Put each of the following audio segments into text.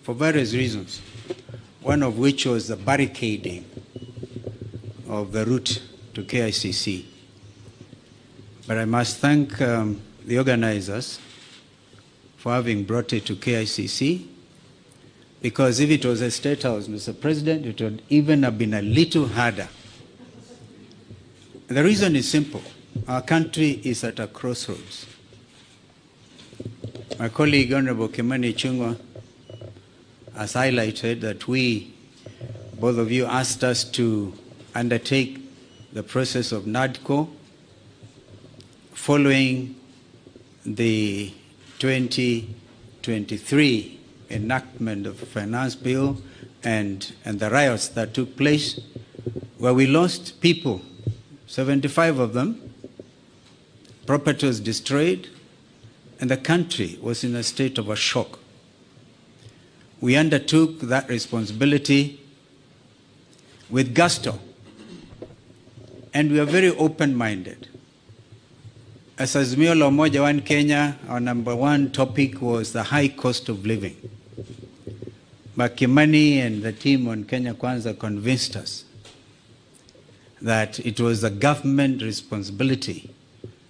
for various reasons, one of which was the barricading of the route to KICC. But I must thank the organizers for having brought it to KICC, because if it was a State House, Mr. President, it would even have been a little harder. The reason is simple. Our country is at a crossroads. My colleague, Honorable Kimani Ichung'wah, has highlighted that both of you asked us to undertake the process of NADCO following the 2023 enactment of the finance bill and the riots that took place, where we lost people, 75 of them, property was destroyed, and the country was in a state of a shock. We undertook that responsibility with gusto, and we are very open-minded. As Azimio la Umoja One Kenya, our number one topic was the high cost of living. But Kimani and the team on Kenya Kwanza convinced us that it was the government responsibility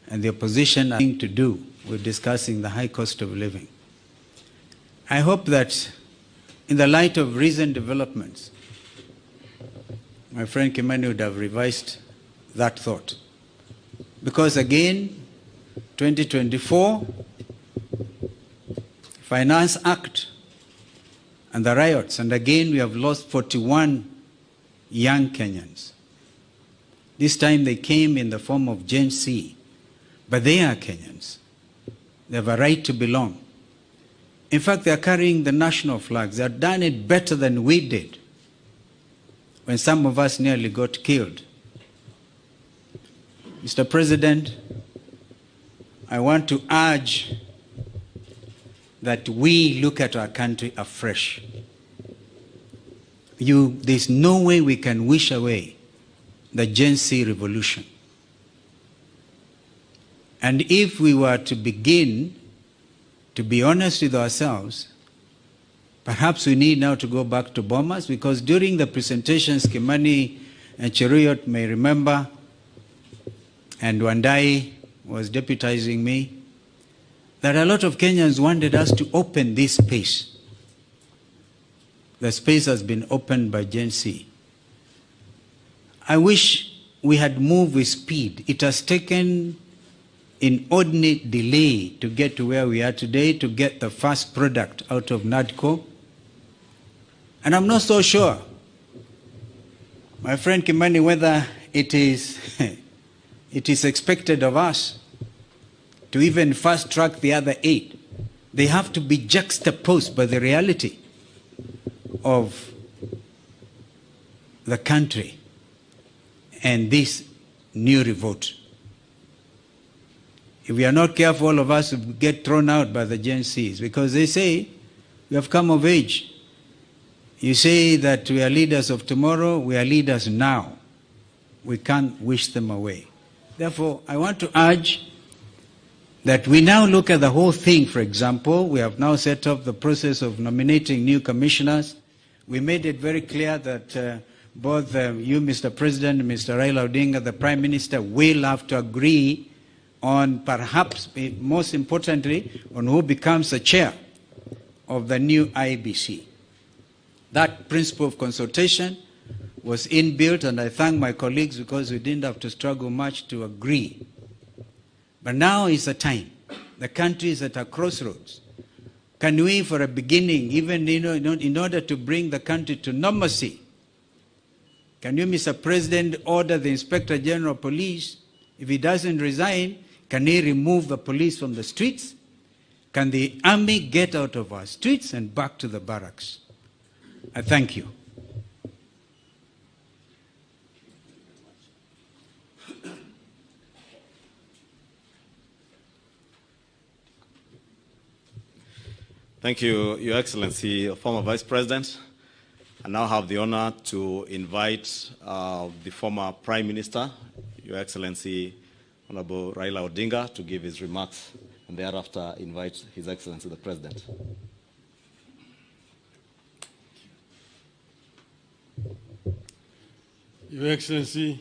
and the opposition having to do with discussing the high cost of living. I hope that in the light of recent developments, my friend Kimani would have revised that thought. Because again, 2024, Finance Act and the riots, and again we have lost 41 young Kenyans. This time they came in the form of Gen Z, but they are Kenyans. They have a right to belong. In fact, they are carrying the national flags. They have done it better than we did when some of us nearly got killed. Mr. President, I want to urge that we look at our country afresh. There's no way we can wish away the Gen Z revolution. And if we were to begin to be honest with ourselves, perhaps we need now to go back to Bomas, because during the presentations, Kimani and Cheruyot may remember, and Wandai was deputizing me, that a lot of Kenyans wanted us to open this space. The space has been opened by Gen Z. I wish we had moved with speed. It has taken inordinate delay to get to where we are today, to get the first product out of NADCO. And I'm not so sure, my friend Kimani, whether it is expected of us to even fast track the other 8. They have to be juxtaposed by the reality of the country and this new revolt. If we are not careful, all of us will get thrown out by the Gen Zs, because they say we have come of age. You say that we are leaders of tomorrow, we are leaders now. We can't wish them away. Therefore, I want to urge that we now look at the whole thing. For example, we have now set up the process of nominating new commissioners. We made it very clear that both you, Mr. President, and Mr. Raila Odinga, the Prime Minister, will have to agree on, perhaps most importantly, on who becomes the chair of the new IEBC. That principle of consultation was inbuilt, and I thank my colleagues because we didn't have to struggle much to agree. But now is the time. The country is at a crossroads. Can we, for a beginning, even in order to bring the country to normalcy, can you, Mr. President, order the Inspector General of Police, if he doesn't resign, can he remove the police from the streets? Can the army get out of our streets and back to the barracks? I thank you. Thank you, Your Excellency, former Vice President. I now have the honor to invite the former Prime Minister, Your Excellency, Honorable Raila Odinga, to give his remarks, and thereafter invite His Excellency the President. Your Excellency,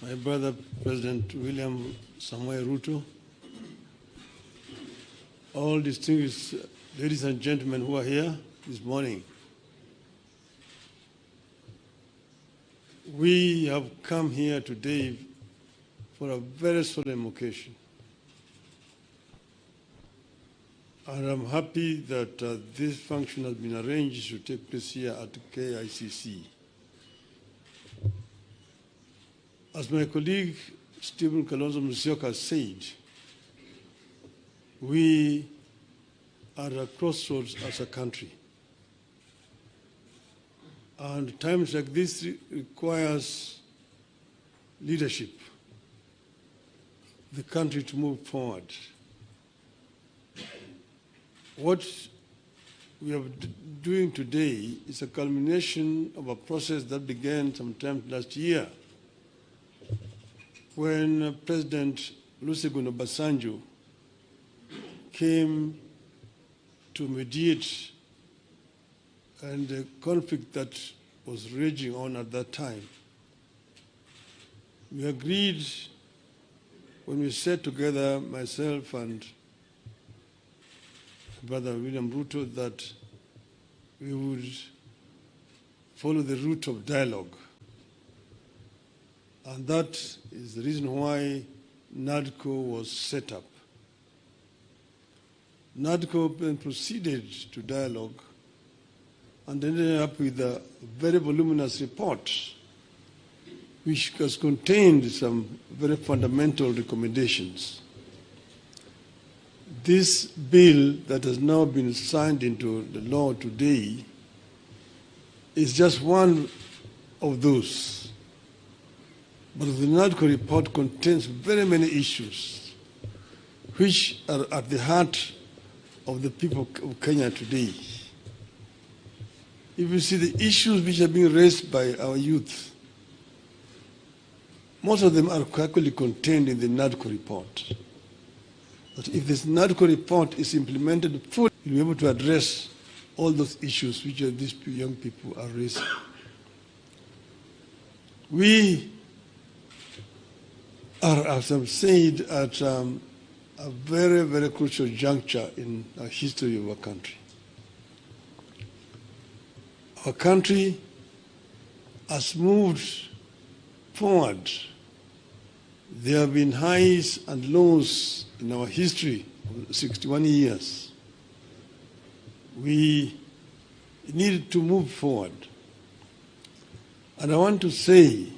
my brother President William Samoei Ruto, all distinguished ladies and gentlemen who are here this morning, we have come here today for a very solemn occasion. And I'm happy that this function has been arranged to take place here at KICC. As my colleague Stephen Kalonzo Musyoka said, we are at a crossroads as a country. And times like this requires leadership, the country to move forward. What we are doing today is a culmination of a process that began sometime last year when President Olusegun Obasanjo came to mediate and the conflict that was raging on at that time. We agreed when we sat together, myself and Brother William Ruto, that we would follow the route of dialogue. And that is the reason why NADCO was set up. NADCO then proceeded to dialogue and ended up with a very voluminous report which has contained some very fundamental recommendations. This bill that has now been signed into the law today is just one of those. But the NADCO report contains very many issues which are at the heart of the people of Kenya today. If you see the issues which are being raised by our youth, most of them are actually contained in the NADCO report. But if this NADCO report is implemented fully, you'll be able to address all those issues which these young people are raising. We are, as I've said, at a very, very crucial juncture in the history of our country. Our country has moved forward. There have been highs and lows in our history of 61 years. We need to move forward. And I want to say,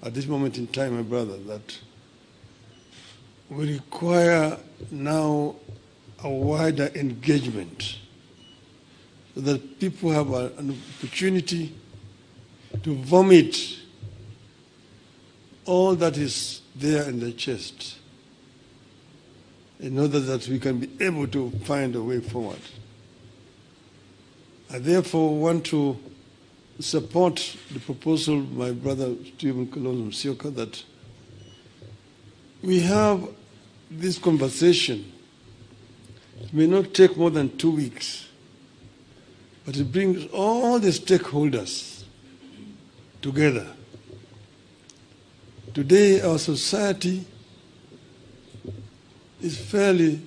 at this moment in time, my brother, that we require now a wider engagement so that people have an opportunity to vomit all that is there in the chest in order that we can be able to find a way forward. I therefore want to support the proposal of my brother Stephen Kalonzo Musyoka that we have this conversation. It may not take more than 2 weeks, but it brings all the stakeholders together. Today, our society is fairly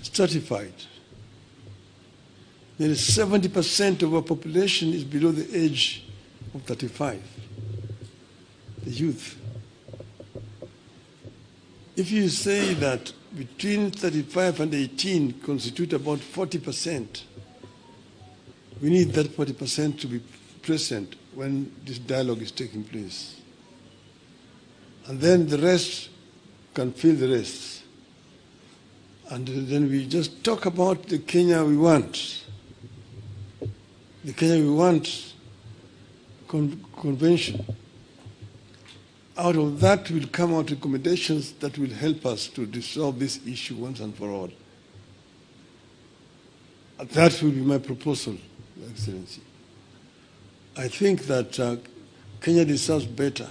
stratified. Nearly 70% of our population is below the age of 35, the youth. If you say that between 35 and 18 constitute about 40%, we need that 40% to be present when this dialogue is taking place. And then the rest can fill the rest. And then we just talk about the Kenya we want. The Kenya we want convention. Out of that will come out recommendations that will help us to resolve this issue once and for all. And that will be my proposal, Your Excellency. I think that Kenya deserves better.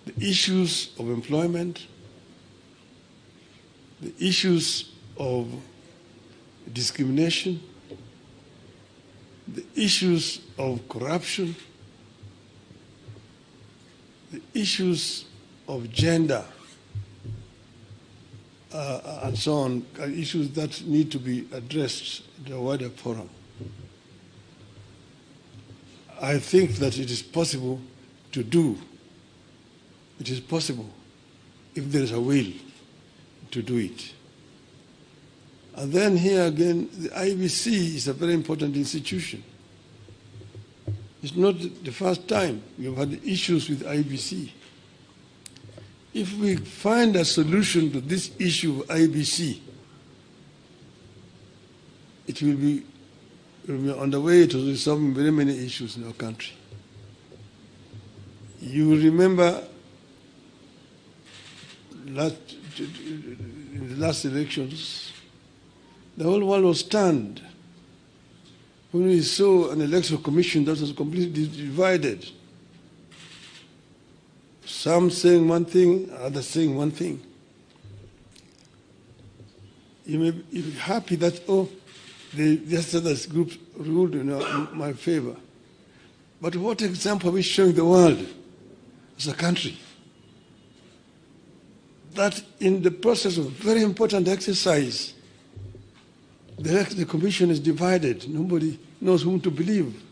The issues of employment, the issues of discrimination, the issues of corruption, the issues of gender, and so on, are issues that need to be addressed in a wider forum. I think that it is possible to do. It is possible if there is a will to do it. And then here again, the IEBC is a very important institution. It's not the first time we've had issues with IEBC. If we find a solution to this issue of IEBC, it will be on the way to resolving very many issues in our country. You will remember in the last elections, the whole world was stunned when we saw an electoral commission that was completely divided. Some saying one thing, others saying one thing. You may be happy that, oh, the other group ruled in my favor. But what example are we showing the world as a country? That in the process of very important exercise, the commission is divided. Nobody knows whom to believe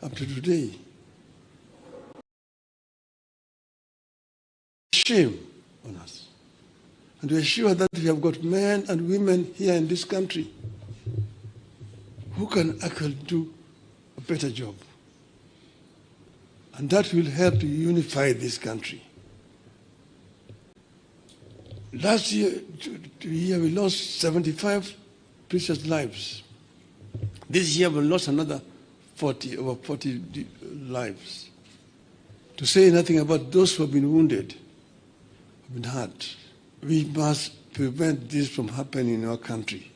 up to today. Shame on us. And we are sure that we have got men and women here in this country who can actually do a better job. And that will help to unify this country. Last year, we lost 75 precious lives. This year we lost another over 40 lives. To say nothing about those who have been wounded, have been hurt. We must prevent this from happening in our country.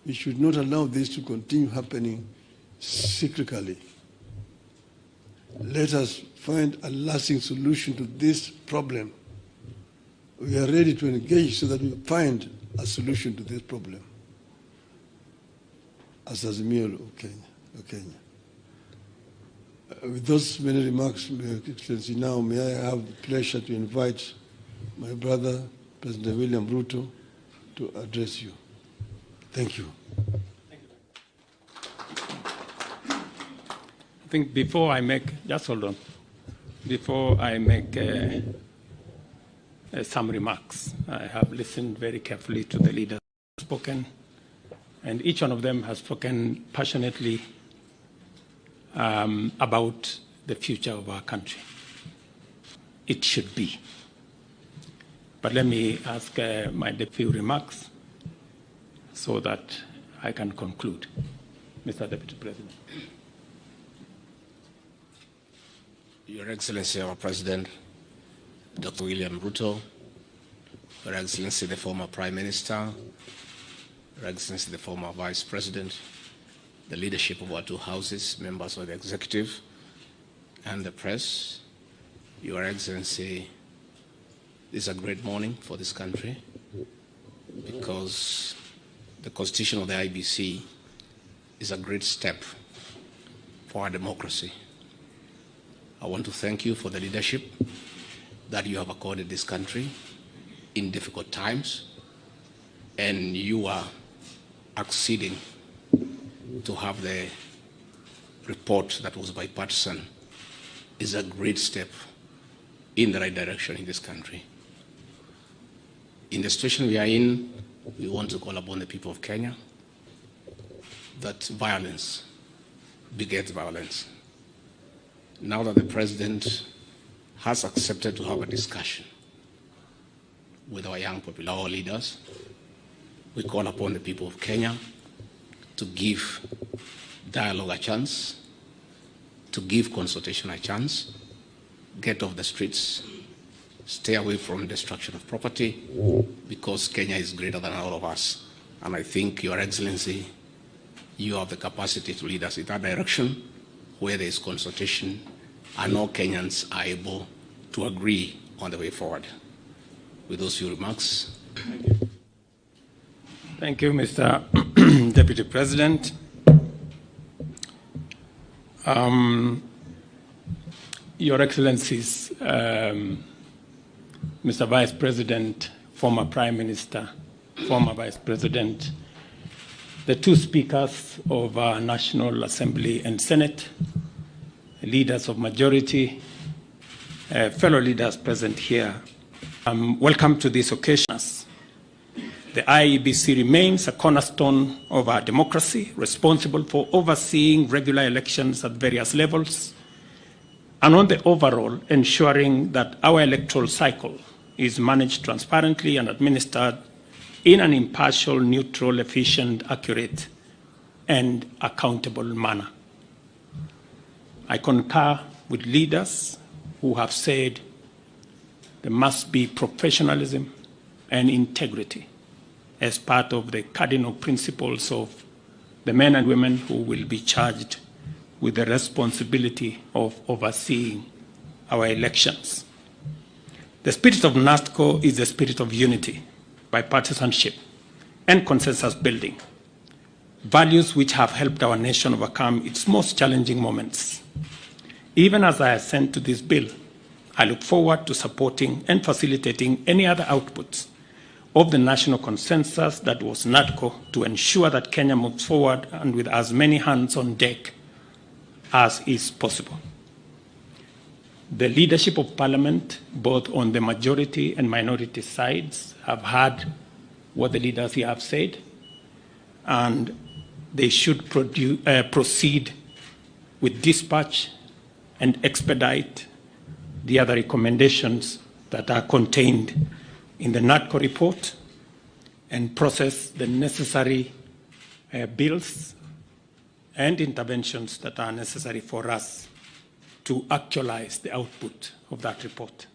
We should not allow this to continue happening cyclically. Let us find a lasting solution to this problem. We are ready to engage so that we find a solution to this problem. As Mamioro of Kenya. With those many remarks, Your Excellency, now may I have the pleasure to invite my brother, President William Ruto, to address you. Thank you. I think before I make, just hold on, before I make some remarks, I have listened very carefully to the leaders who have spoken, and each one of them has spoken passionately about the future of our country. It should be. But let me ask my few remarks so that I can conclude. Mr. Deputy President. Your Excellency, our President, Dr. William Ruto, Your Excellency, the former Prime Minister, Your Excellency, the former Vice President, the leadership of our two houses, members of the executive, and the press, Your Excellency, this is a great morning for this country because the constitution of the IEBC is a great step for our democracy. I want to thank you for the leadership that you have accorded this country in difficult times, and you are acceding to have the report that was bipartisan is a great step in the right direction in this country. In the situation we are in, we want to call upon the people of Kenya that violence begets violence. Now that the President has accepted to have a discussion with our young popular leaders, we call upon the people of Kenya to give dialogue a chance, to give consultation a chance, get off the streets, stay away from destruction of property, because Kenya is greater than all of us. And I think, Your Excellency, you have the capacity to lead us in that direction where there is consultation and all Kenyans are able to agree on the way forward. With those few remarks. Thank you. Thank you, Mr. Deputy President. Your Excellencies, Mr. Vice President, former Prime Minister, former Vice President, the two speakers of our National Assembly and Senate, leaders of majority, fellow leaders present here, welcome to this occasion. The IEBC remains a cornerstone of our democracy, responsible for overseeing regular elections at various levels, and on the overall, ensuring that our electoral cycle is managed transparently and administered in an impartial, neutral, efficient, accurate, and accountable manner. I concur with leaders who have said there must be professionalism and integrity as part of the cardinal principles of the men and women who will be charged with the responsibility of overseeing our elections. The spirit of NASTCO is the spirit of unity, bipartisanship, and consensus building, values which have helped our nation overcome its most challenging moments. Even as I assent to this bill, I look forward to supporting and facilitating any other outputs of the national consensus that was NATCO to ensure that Kenya moves forward and with as many hands on deck as is possible. The leadership of Parliament, both on the majority and minority sides, have heard what the leaders here have said, and they should proceed with dispatch and expedite the other recommendations that are contained in the NATCO report and process the necessary bills and interventions that are necessary for us to actualize the output of that report.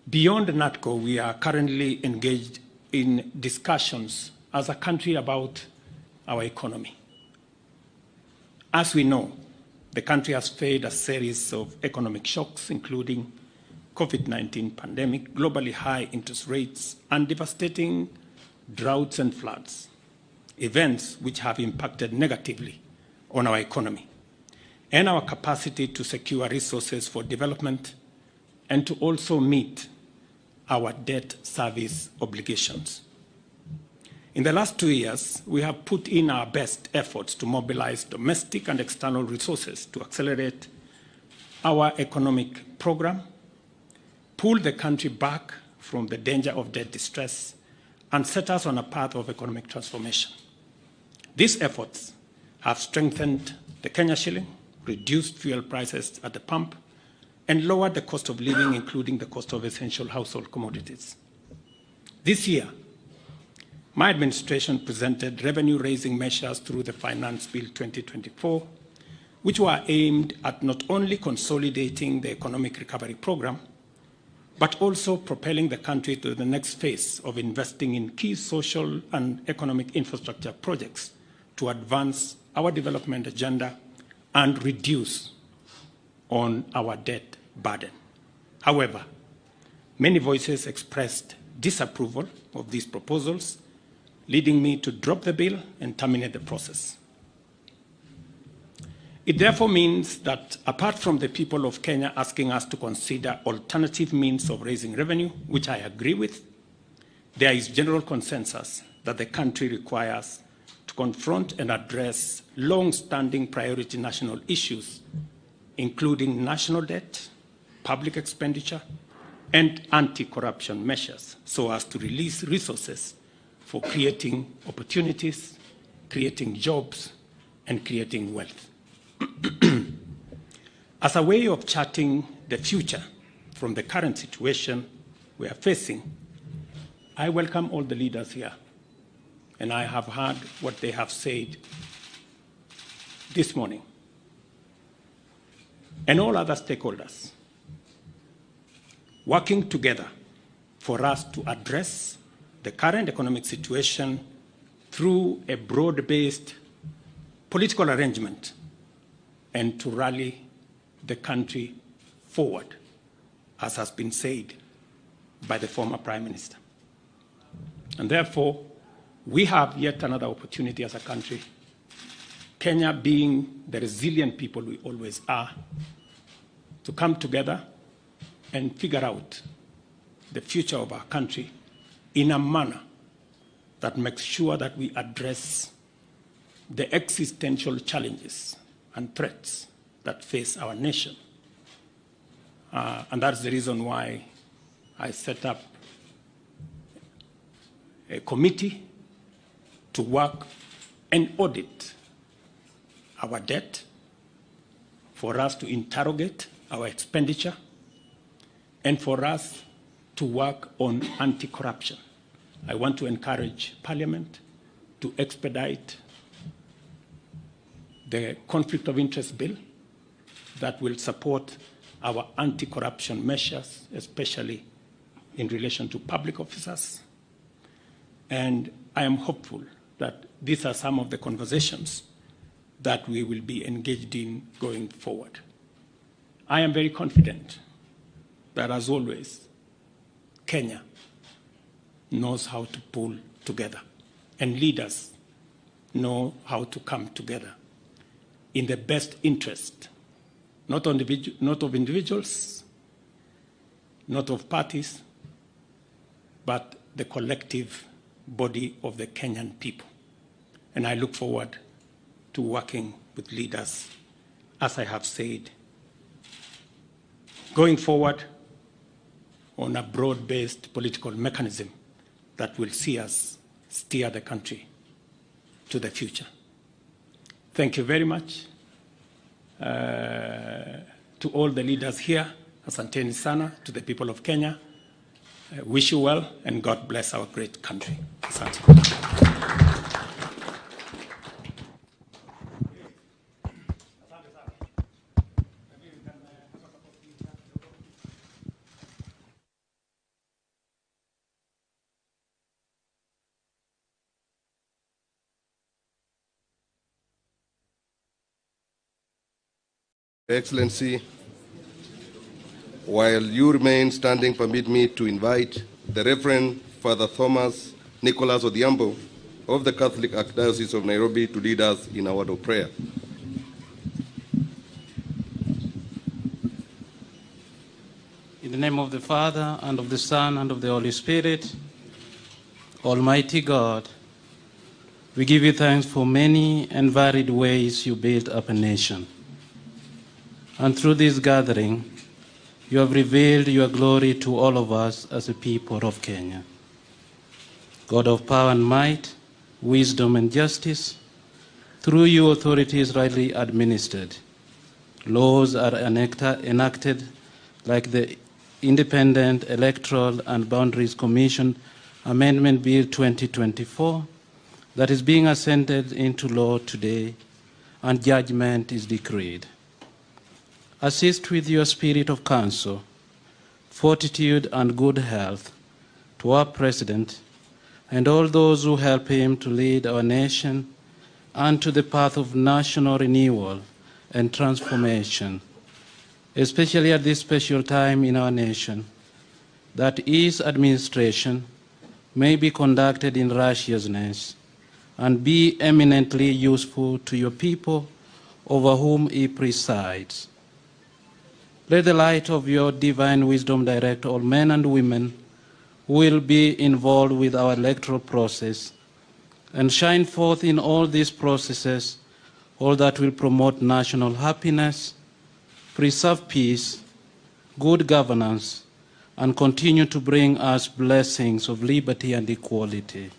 Beyond NATCO, we are currently engaged in discussions as a country about our economy. As we know, the country has faced a series of economic shocks, including COVID-19 pandemic, globally high interest rates, and devastating droughts and floods, events which have impacted negatively on our economy and our capacity to secure resources for development and to also meet our debt service obligations. In the last 2 years, we have put in our best efforts to mobilize domestic and external resources to accelerate our economic program, pull the country back from the danger of debt distress, and set us on a path of economic transformation. These efforts have strengthened the Kenya shilling, reduced fuel prices at the pump, and lowered the cost of living, including the cost of essential household commodities. This year, my administration presented revenue-raising measures through the Finance Bill 2024, which were aimed at not only consolidating the economic recovery program, but also propelling the country to the next phase of investing in key social and economic infrastructure projects to advance our development agenda and reduce on our debt burden. However, many voices expressed disapproval of these proposals, leading me to drop the bill and terminate the process. It therefore means that apart from the people of Kenya asking us to consider alternative means of raising revenue, which I agree with, there is general consensus that the country requires to confront and address long-standing priority national issues, including national debt, public expenditure, and anti-corruption measures, so as to release resources for creating opportunities, creating jobs, and creating wealth. As a way of charting the future from the current situation we are facing, I welcome all the leaders here, and I have heard what they have said this morning, and all other stakeholders working together for us to address the current economic situation through a broad-based political arrangement and to rally the country forward, as has been said by the former Prime Minister. And therefore, we have yet another opportunity as a country Kenya, being the resilient people we always are, to come together and figure out the future of our country in a manner that makes sure that we address the existential challenges and threats that face our nation. And that's the reason why I set up a committee to work and audit our debt, for us to interrogate our expenditure, and for us to work on anti-corruption. I want to encourage Parliament to expedite the conflict of interest bill that will support our anti-corruption measures, especially in relation to public officers. And I am hopeful that these are some of the conversations that we will be engaged in going forward. I am very confident that, as always, Kenya knows how to pull together, and leaders know how to come together in the best interest, not of individuals, not of parties, but the collective body of the Kenyan people. And I look forward to working with leaders, as I have said, going forward on a broad-based political mechanism that will see us steer the country to the future. Thank you very much to all the leaders here. Asanteni sana to the people of Kenya. Wish you well, and God bless our great country. Asante. Excellency, while you remain standing, permit me to invite the Reverend Father Thomas Nicholas Odhiambo of the Catholic Archdiocese of Nairobi to lead us in a word of prayer. In the name of the Father, and of the Son, and of the Holy Spirit, Almighty God, we give you thanks for many and varied ways you built up a nation. And through this gathering, you have revealed your glory to all of us as a people of Kenya. God of power and might, wisdom and justice, through you authority is rightly administered. Laws are enacted like the Independent Electoral and Boundaries Commission Amendment Bill 2024 that is being ascended into law today, and judgment is decreed. Assist with your spirit of counsel, fortitude and good health to our President and all those who help him to lead our nation onto the path of national renewal and transformation, especially at this special time in our nation, that his administration may be conducted in righteousness and be eminently useful to your people over whom he presides. Let the light of your divine wisdom direct all men and women who will be involved with our electoral process, and shine forth in all these processes all that will promote national happiness, preserve peace, good governance, and continue to bring us blessings of liberty and equality.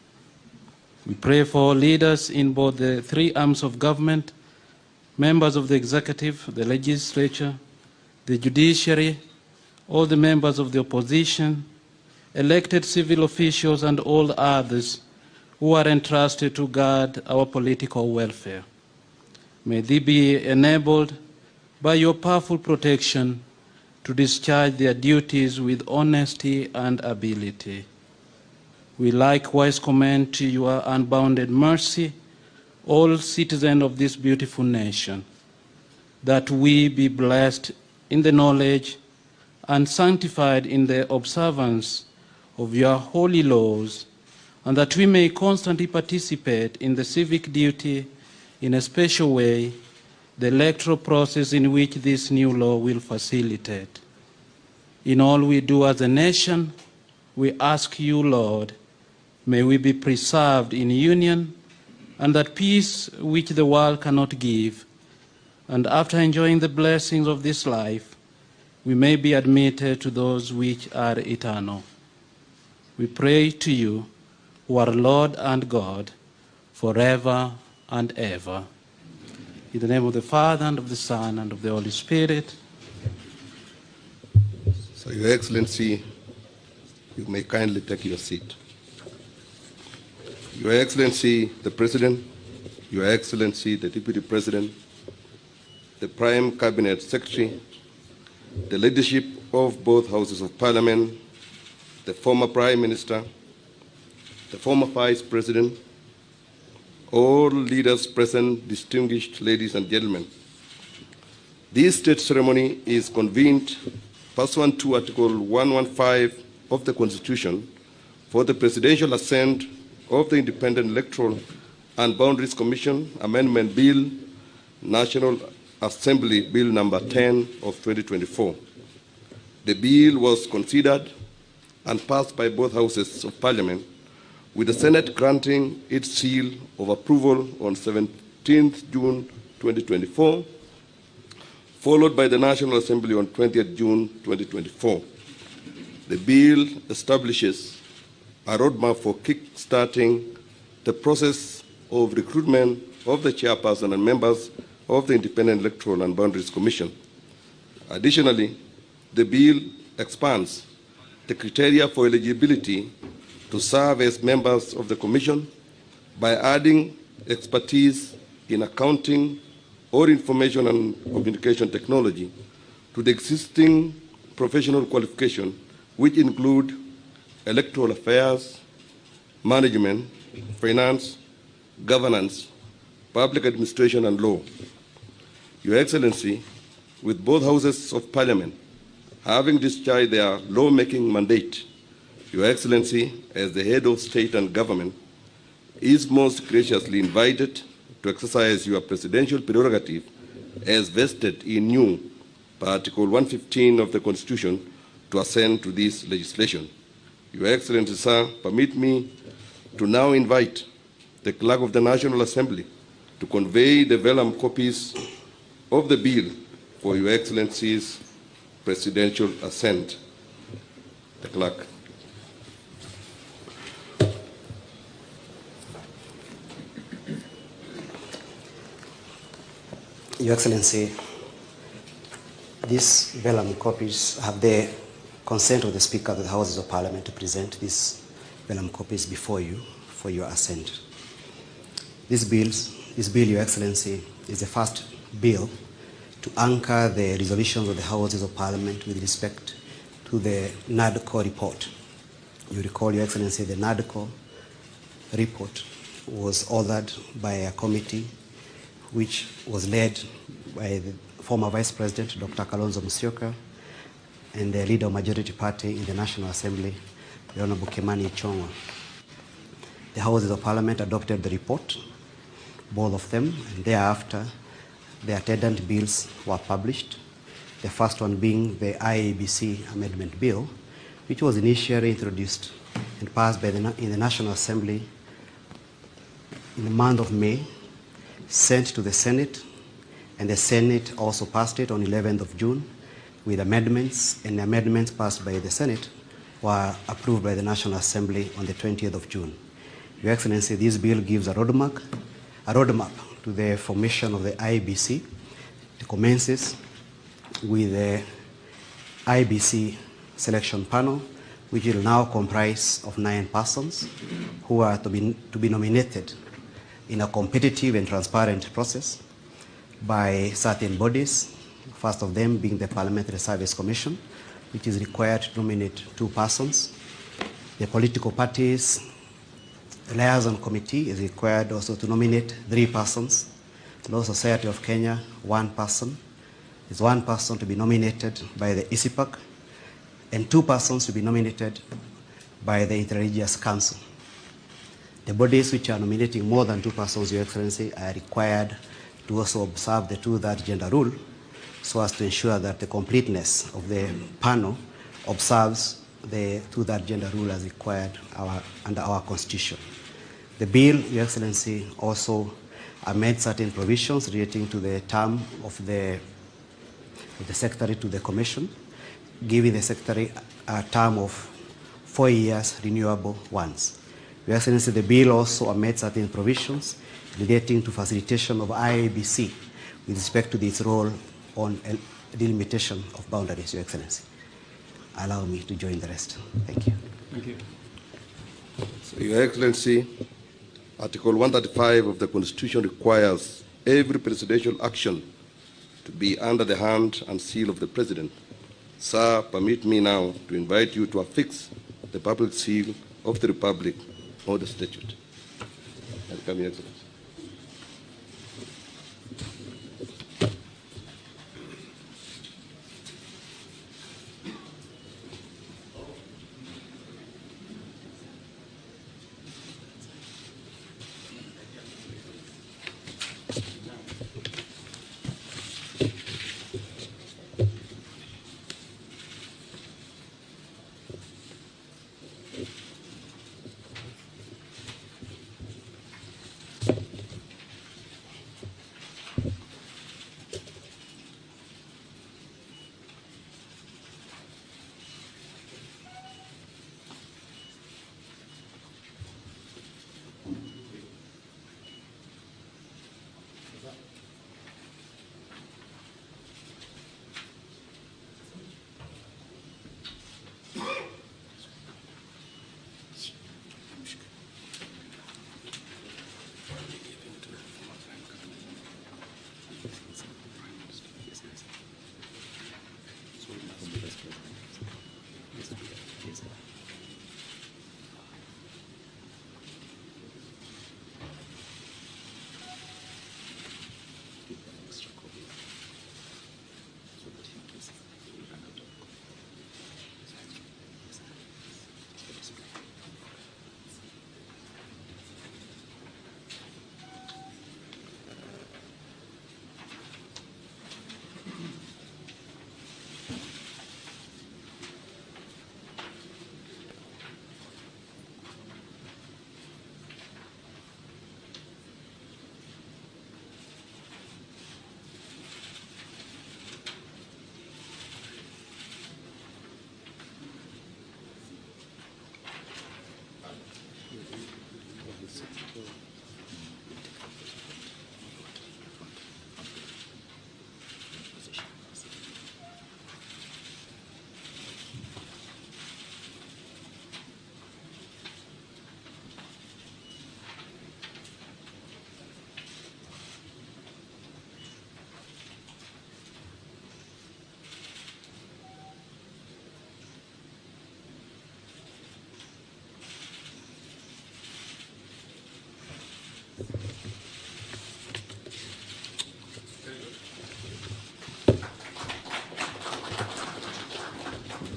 We pray for leaders in both the three arms of government, members of the executive, the legislature, the judiciary, all the members of the opposition, elected civil officials, and all others who are entrusted to guard our political welfare. May they be enabled by your powerful protection to discharge their duties with honesty and ability. We likewise commend to your unbounded mercy all citizens of this beautiful nation, that we be blessed in the knowledge and sanctified in the observance of your holy laws, and that we may constantly participate in the civic duty in a special way the electoral process in which this new law will facilitate. In all we do as a nation, we ask you, Lord, may we be preserved in union and that peace which the world cannot give, and after enjoying the blessings of this life, we may be admitted to those which are eternal. We pray to you, who are Lord and God, forever and ever. In the name of the Father, and of the Son, and of the Holy Spirit. So, Your Excellency, you may kindly take your seat. Your Excellency, the President, Your Excellency, the Deputy President, the Prime Cabinet Secretary, the leadership of both Houses of Parliament, the former Prime Minister, the former Vice President, all leaders present, distinguished ladies and gentlemen. This state ceremony is convened pursuant to Article 115 of the Constitution for the presidential assent of the Independent Electoral and Boundaries Commission Amendment Bill, National Assembly Bill number 10 of 2024. The bill was considered and passed by both Houses of Parliament, with the Senate granting its seal of approval on 17th June 2024, followed by the National Assembly on 20th June 2024. The bill establishes a roadmap for kick-starting the process of recruitment of the chairperson and members of the Independent Electoral and Boundaries Commission. Additionally, the bill expands the criteria for eligibility to serve as members of the Commission by adding expertise in accounting or information and communication technology to the existing professional qualification, which include electoral affairs, management, finance, governance, public administration, and law. Your Excellency, with both Houses of Parliament having discharged their lawmaking mandate, Your Excellency, as the head of state and government, is most graciously invited to exercise your presidential prerogative as vested in you by Article 115 of the Constitution to assent to this legislation. Your Excellency, sir, permit me to now invite the Clerk of the National Assembly to convey the vellum copies of the bill for Your Excellency's presidential assent. The Clerk. Your Excellency, these vellum copies have the consent of the Speaker of the Houses of Parliament to present these vellum copies before you for your assent. This bill, Your Excellency, is the first bill to anchor the resolutions of the Houses of Parliament with respect to the NADCO report. You recall, Your Excellency, the NADCO report was authored by a committee which was led by the former Vice President, Dr. Kalonzo Musyoka, and the leader of Majority Party in the National Assembly, the Honorable Kimani Ichung'wah. The Houses of Parliament adopted the report, both of them, and thereafter the attendant bills were published, the first one being the Iebc Amendment Bill, which was initially introduced and passed by in the National Assembly in the month of May, sent to the Senate, and the Senate also passed it on 11th of June with amendments, and the amendments passed by the Senate were approved by the National Assembly on the 20th of June. Your Excellency, this bill gives a roadmap to the formation of the IEBC. It commences with the IEBC selection panel, which will now comprise of 9 persons who are to be nominated in a competitive and transparent process by certain bodies, first of them being the Parliamentary Service Commission, which is required to nominate 2 persons. The political parties liaison committee is required also to nominate 3 persons. The Law Society of Kenya, 1 person. There's 1 person to be nominated by the ISIPAC, and 2 persons to be nominated by the Interreligious Council. The bodies which are nominating more than 2 persons, Your Excellency, are required to also observe the 2/3 gender rule so as to ensure that the completeness of the panel observes the 2/3 gender rule as required under our Constitution. The bill, Your Excellency, also amends certain provisions relating to the term of the Secretary to the Commission, giving the Secretary a term of 4 years, renewable once. Your Excellency, the bill also amends certain provisions relating to facilitation of IEBC with respect to its role on delimitation of boundaries, Your Excellency. Allow me to join the rest. Thank you. Thank you. So, Your Excellency, Article 135 of the Constitution requires every presidential action to be under the hand and seal of the President. Sir, permit me now to invite you to affix the public seal of the Republic or the statute. Welcome, Your Excellency.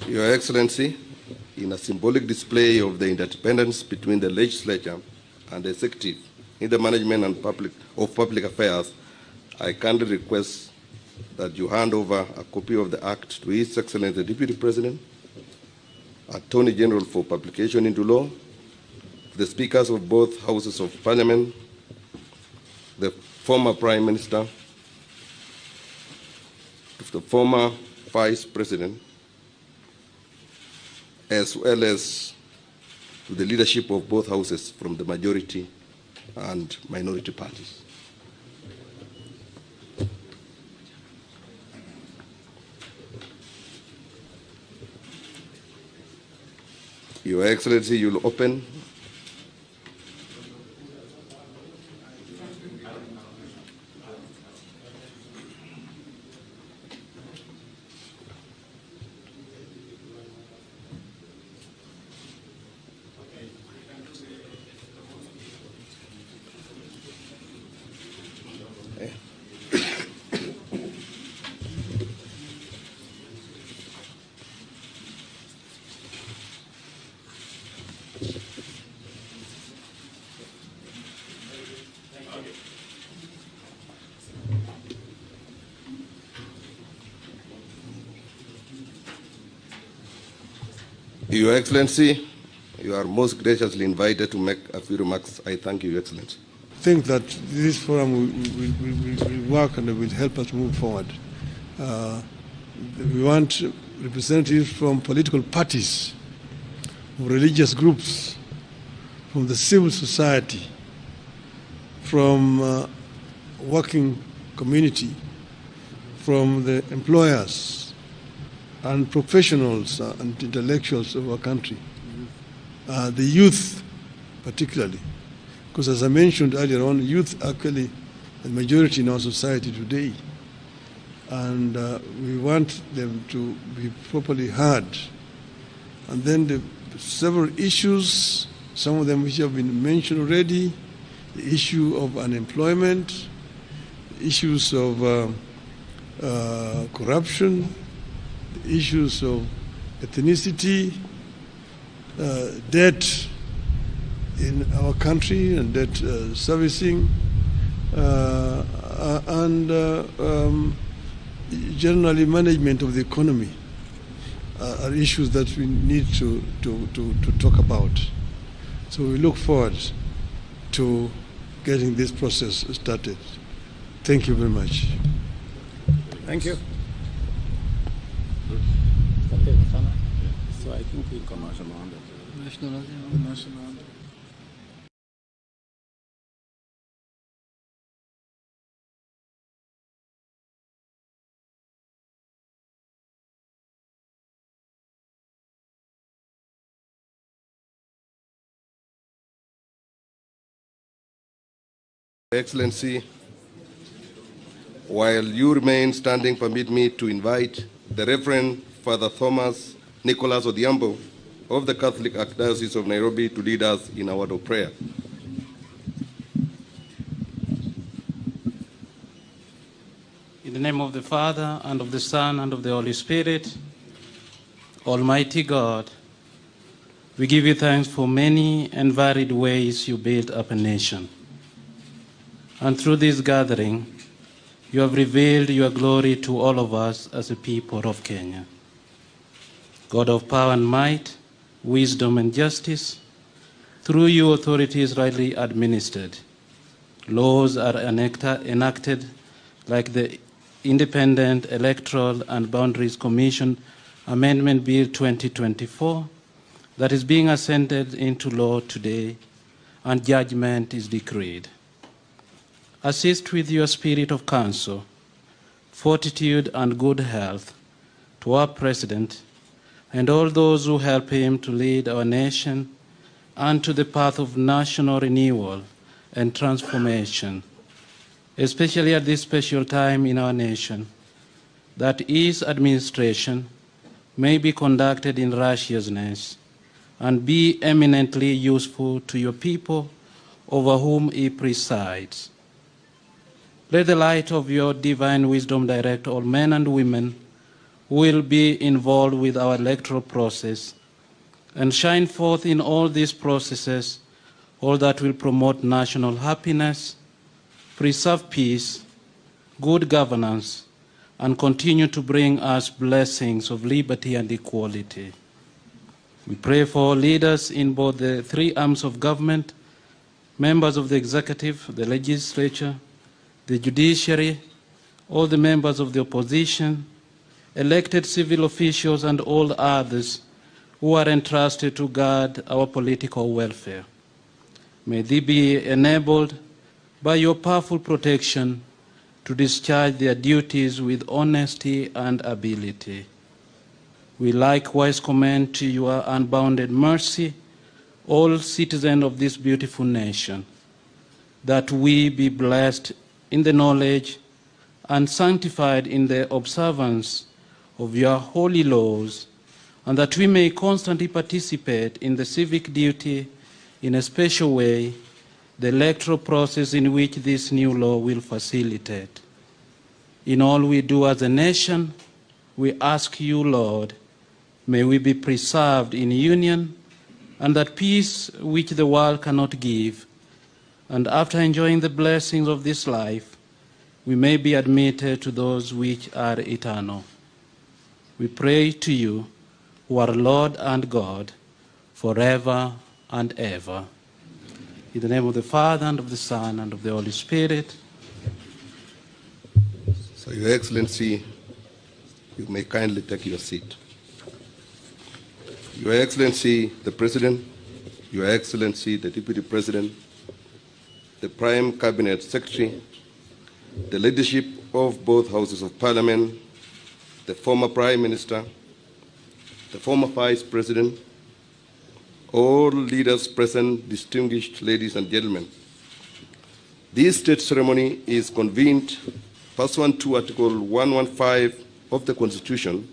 Your Excellency, in a symbolic display of the interdependence between the legislature and the executive in the management and public affairs, I kindly request that you hand over a copy of the Act to His Excellency the Deputy President, Attorney General for publication into law, the speakers of both houses of Parliament, the former Prime Minister, the former Vice President, as well as to the leadership of both houses from the majority and minority parties. Your Excellency, you will open. Your Excellency, you are most graciously invited to make a few remarks. I thank you, Your Excellency. I think that this forum will work and will help us move forward. We want representatives from political parties, from religious groups, from the civil society, from working community, from the employers and professionals and intellectuals of our country, the youth particularly. Because as I mentioned earlier on, youth actually the majority in our society today. And we want them to be properly heard. And then the several issues, some of them which have been mentioned already, the issue of unemployment, issues of corruption, the issues of ethnicity, debt in our country and debt servicing, and generally management of the economy are issues that we need to talk about. So we look forward to getting this process started. Thank you very much. Thank you. So I think we come out national. Excellency, while you remain standing, permit me to invite the Reverend Father Thomas Nicholas Odhiambo of the Catholic Archdiocese of Nairobi to lead us in a word of prayer. In the name of the Father, and of the Son, and of the Holy Spirit, Almighty God, we give you thanks for many and varied ways you built up a nation. And through this gathering, you have revealed your glory to all of us as a people of Kenya. God of power and might, wisdom and justice, through you authority is rightly administered. Laws are enacted like the Independent Electoral and Boundaries Commission Amendment Bill 2024 that is being ascended into law today, and judgment is decreed. Assist with your spirit of counsel, fortitude and good health to our President and all those who help him to lead our nation onto the path of national renewal and transformation, especially at this special time in our nation, that his administration may be conducted in righteousness and be eminently useful to your people over whom he presides. Let the light of your divine wisdom direct all men and women who will be involved with our electoral process and shine forth in all these processes all that will promote national happiness, preserve peace, good governance, and continue to bring us blessings of liberty and equality. We pray for leaders in both the three arms of government, members of the executive, the legislature, the judiciary, all the members of the opposition, elected civil officials, and all others who are entrusted to guard our political welfare. May they be enabled by your powerful protection to discharge their duties with honesty and ability. We likewise commend to your unbounded mercy all citizens of this beautiful nation, that we be blessed in the knowledge and sanctified in the observance of your holy laws, and that we may constantly participate in the civic duty in a special way, the electoral process in which this new law will facilitate. In all we do as a nation, we ask you, Lord, may we be preserved in union, and that peace which the world cannot give, and after enjoying the blessings of this life, we may be admitted to those which are eternal. We pray to you, who are Lord and God, forever and ever. In the name of the Father, and of the Son, and of the Holy Spirit. So, Your Excellency, you may kindly take your seat. Your Excellency, the President, Your Excellency, the Deputy President, the Prime Cabinet Secretary, the leadership of both Houses of Parliament, the former Prime Minister, the former Vice President, all leaders present, distinguished ladies and gentlemen. This state ceremony is convened pursuant to Article 115 of the Constitution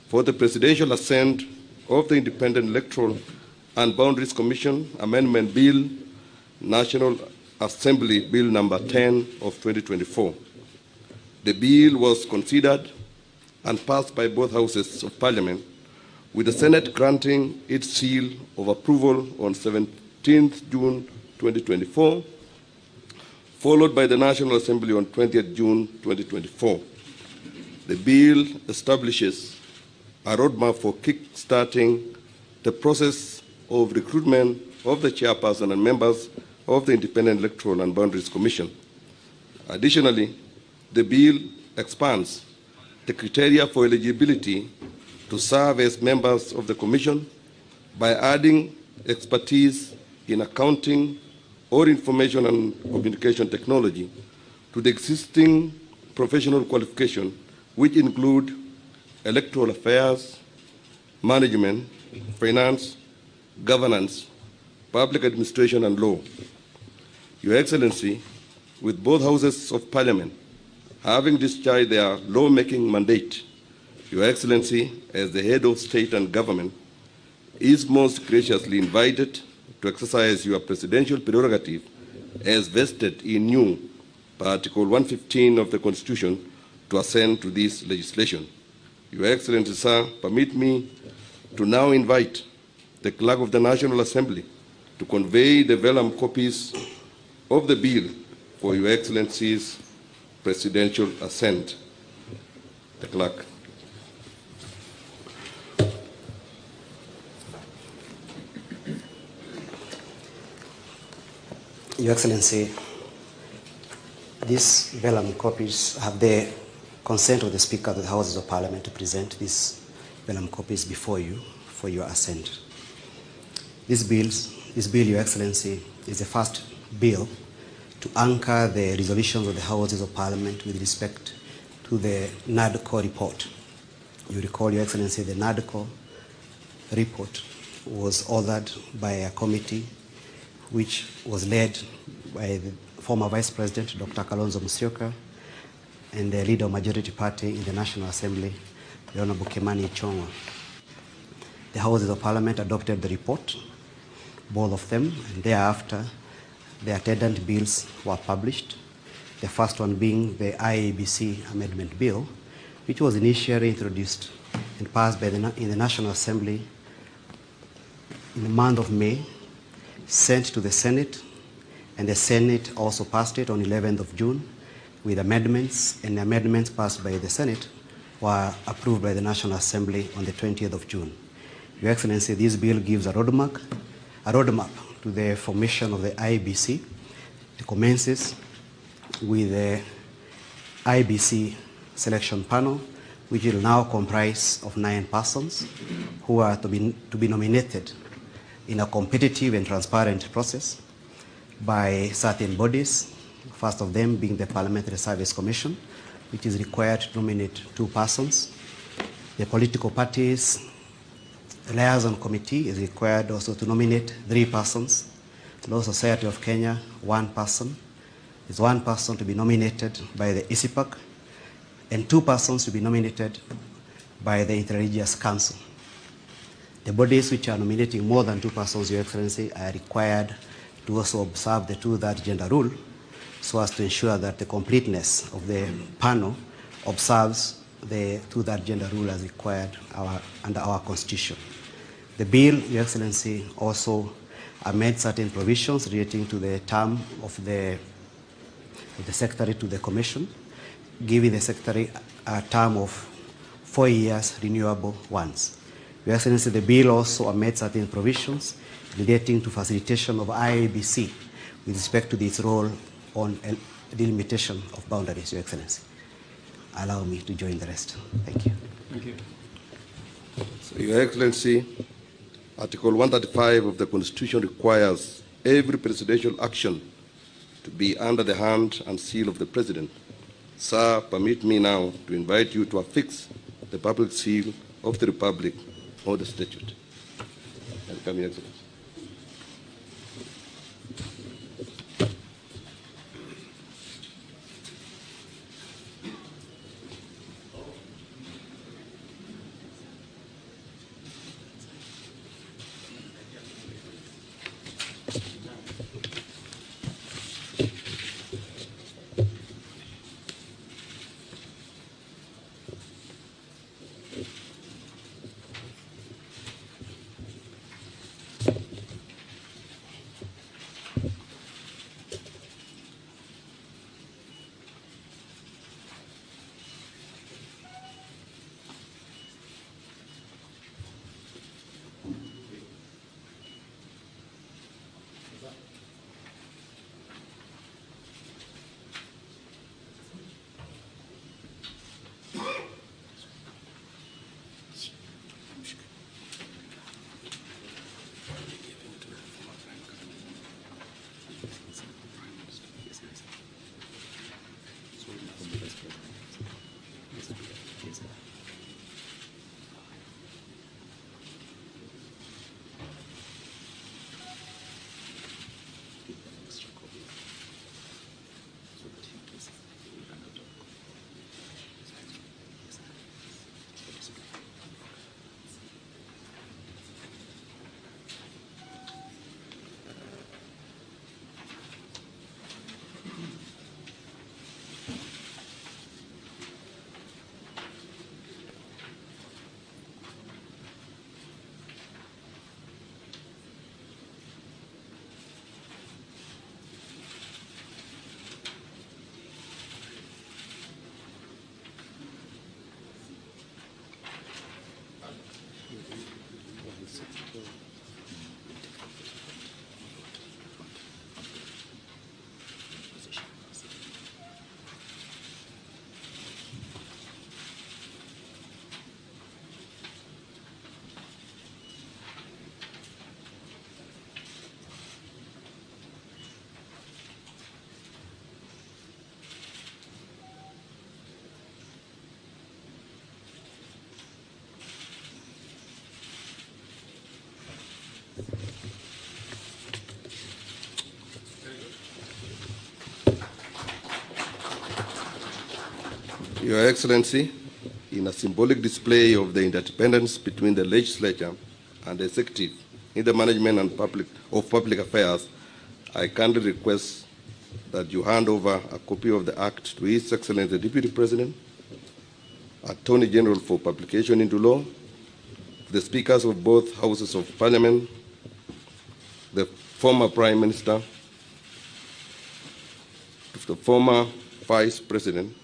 for the presidential assent of the Independent Electoral and Boundaries Commission Amendment Bill, National Assembly Bill number 10 of 2024. The bill was considered and passed by both Houses of Parliament, with the Senate granting its seal of approval on 17th June 2024, followed by the National Assembly on 20th June 2024. The bill establishes a roadmap for kick-starting the process of recruitment of the chairperson and members of the Independent Electoral and Boundaries Commission. Additionally, the bill expands the criteria for eligibility to serve as members of the Commission by adding expertise in accounting or information and communication technology to the existing professional qualification, which include electoral affairs, management, finance, governance, public administration, and law. Your Excellency, with both Houses of Parliament having discharged their lawmaking mandate, Your Excellency, as the head of state and government, is most graciously invited to exercise your presidential prerogative as vested in you by Article 115 of the Constitution to assent to this legislation. Your Excellency, sir, permit me to now invite the Clerk of the National Assembly to convey the vellum copies of the bill for Your Excellency's presidential assent. The Clerk. Your Excellency, these vellum copies have the consent of the Speaker of the Houses of Parliament to present these vellum copies before you for your assent. This bill, Your Excellency, is the first bill to anchor the resolutions of the Houses of Parliament with respect to the NADCO report. You recall, Your Excellency, the NADCO report was authored by a committee which was led by the former Vice President, Dr. Kalonzo Musyoka, and the leader of Majority Party in the National Assembly, the Honorable Kimani Ichung'wah. The Houses of Parliament adopted the report, both of them, and thereafter the attendant bills were published, the first one being the Iebc Amendment Bill, which was initially introduced and passed in the National Assembly in the month of May, sent to the Senate, and the Senate also passed it on 11th of June with amendments, and the amendments passed by the Senate were approved by the National Assembly on the 20th of June. Your Excellency, this bill gives a roadmap to the formation of the IBC. It commences with the IBC selection panel, which will now comprise of 9 persons who are to be nominated in a competitive and transparent process by certain bodies, first of them being the Parliamentary Service Commission, which is required to nominate 2 persons. The political parties liaison committee is required also to nominate 3 persons. The Law Society of Kenya, 1 person. There's 1 person to be nominated by the ISIPAC, and 2 persons to be nominated by the Interreligious Council. The bodies which are nominating more than 2 persons, Your Excellency, are required to also observe the 2/3 gender rule so as to ensure that the completeness of the panel observes the 2/3 gender rule as required under our Constitution. The bill, Your Excellency, also amend certain provisions relating to the term of the Secretary to the Commission, giving the Secretary a term of 4 years, renewable once. Your Excellency, the bill also amends certain provisions relating to facilitation of IEBC with respect to its role on delimitation of boundaries, Your Excellency. Allow me to join the rest. Thank you. Thank you. So, Your Excellency, Article 135 of the Constitution requires every presidential action to be under the hand and seal of the President. Sir, permit me now to invite you to affix the public seal of the Republic or the statute. Welcome, Your Excellency. Your Excellency, in a symbolic display of the interdependence between the legislature and the executive in the management and public affairs, I kindly request that you hand over a copy of the Act to His Excellency the Deputy President, Attorney General for publication into law, the Speakers of both Houses of Parliament, the former Prime Minister, the former Vice President,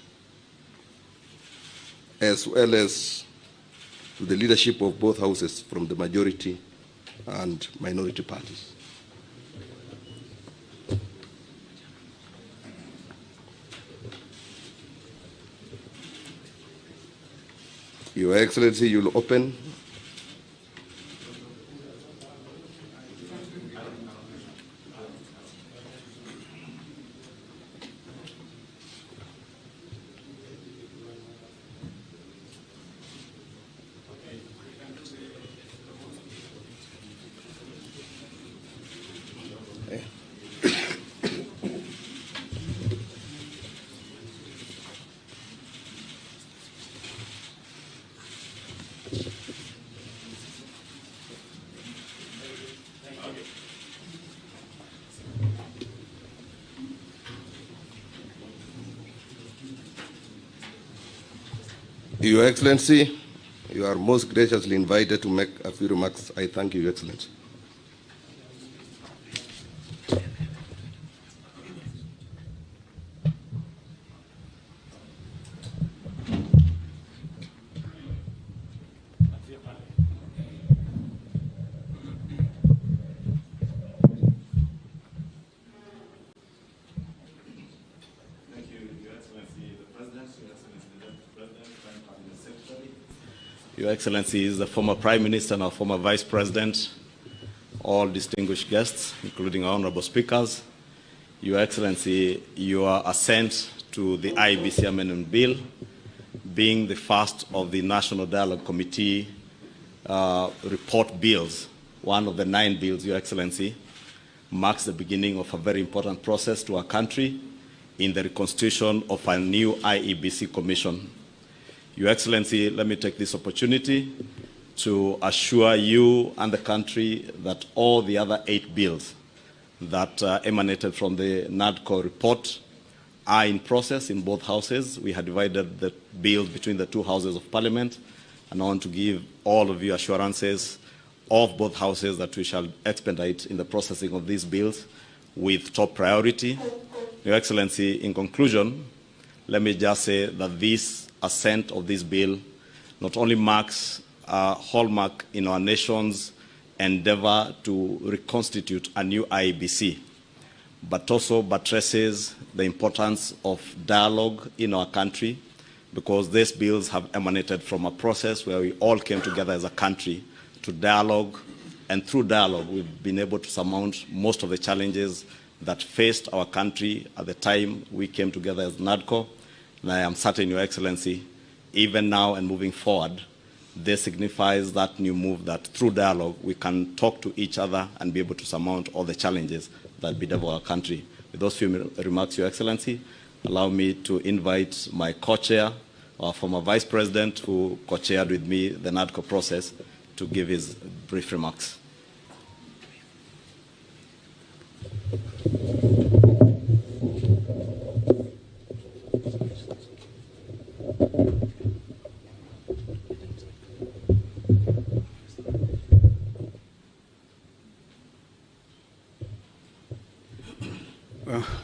as well as to the leadership of both houses from the majority and minority parties. Your Excellency, you will open. Your Excellency, you are most graciously invited to make a few remarks. I thank you, Your Excellency. Your Excellencies, the former Prime Minister and our former Vice President, all distinguished guests, including our honorable speakers, Your Excellency, your assent to the IEBC Amendment Bill, being the first of the National Dialogue Committee report bills, one of the 9 bills, Your Excellency, marks the beginning of a very important process to our country in the reconstitution of a new IEBC Commission. Your Excellency, let me take this opportunity to assure you and the country that all the other 8 bills that emanated from the NADCO report are in process in both houses. We had divided the bills between the 2 houses of Parliament, and I want to give all of you assurances of both houses that we shall expedite in the processing of these bills with top priority. Your Excellency, in conclusion, let me just say that this assent of this bill not only marks a hallmark in our nation's endeavor to reconstitute a new IEBC, but also buttresses the importance of dialogue in our country, because these bills have emanated from a process where we all came together as a country to dialogue, and through dialogue we've been able to surmount most of the challenges that faced our country at the time we came together as NADCO. And I am certain, Your Excellency, even now and moving forward, this signifies that new move that through dialogue we can talk to each other and be able to surmount all the challenges that bedevil our country. With those few remarks, Your Excellency, allow me to invite my co-chair, our former Vice President, who co-chaired with me the NADCO process, to give his brief remarks.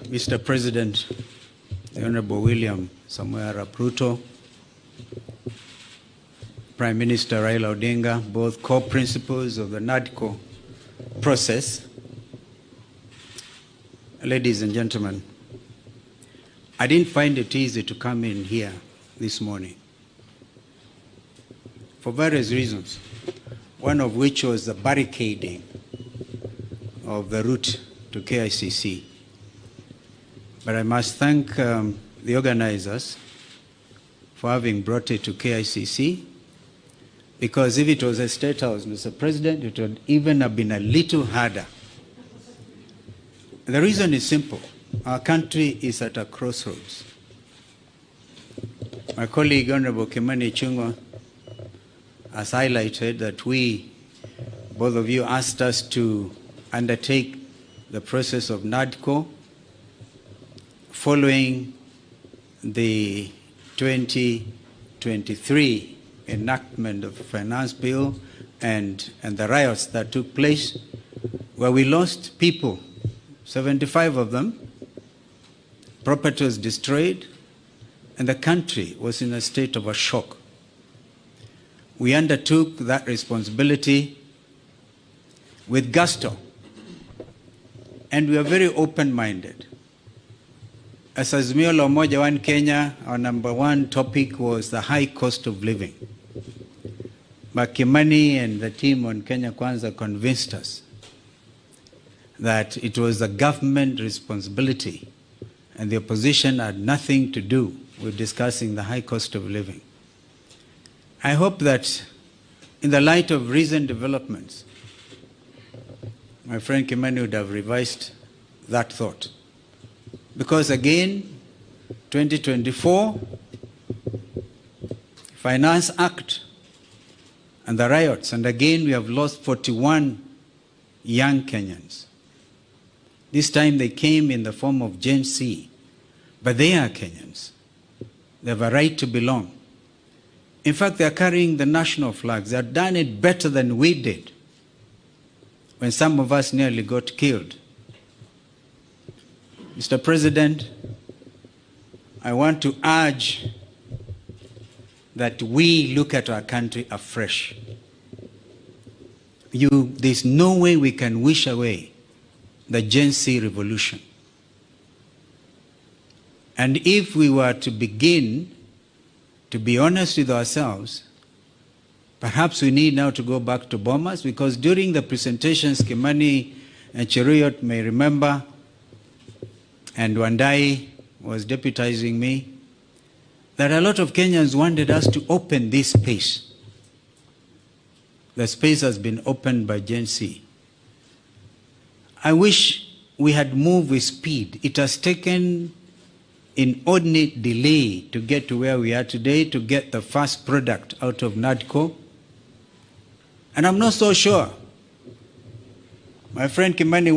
Mr. President, the Honorable William Samora Ruto, Prime Minister Raila Odinga, both co-principals of the NADCO process, ladies and gentlemen, I didn't find it easy to come in here this morning for various reasons, one of which was the barricading of the route to KICC. But I must thank the organizers for having brought it to KICC, because if it was a State House, Mr. President, it would even have been a little harder. The reason is simple. Our country is at a crossroads. My colleague, Honorable Kimani Ichung'wah, has highlighted that both of you asked us to undertake the process of NADCO following the 2023 enactment of the finance bill and the riots that took place, where we lost people, 75 of them, property was destroyed, and the country was in a state of a shock. We undertook that responsibility with gusto, and we are very open-minded. As Azimio la Umoja One Kenya, our number one topic was the high cost of living. Makimani and the team on Kenya Kwanza convinced us that it was the government responsibility and the opposition had nothing to do with discussing the high cost of living. I hope that in the light of recent developments, my friend Kimani would have revised that thought. Because again, 2024, Finance Act and the riots, and again we have lost 41 young Kenyans. This time they came in the form of Gen Z, but they are Kenyans. They have a right to belong. In fact, they are carrying the national flags. They have done it better than we did when some of us nearly got killed. Mr. President, I want to urge that we look at our country afresh. There's no way we can wish away the Gen Z revolution. And if we were to begin to be honest with ourselves, Perhaps we need now to go back to Bomas, because during the presentations, Kimani and Cheruiyot may remember, and Wandai was deputizing me, that a lot of Kenyans wanted us to open this space. The space has been opened by Gen Z. I wish we had moved with speed. It has taken inordinate delay to get to where we are today, to get the first product out of NADCO. And I'm not so sure. My friend Kimani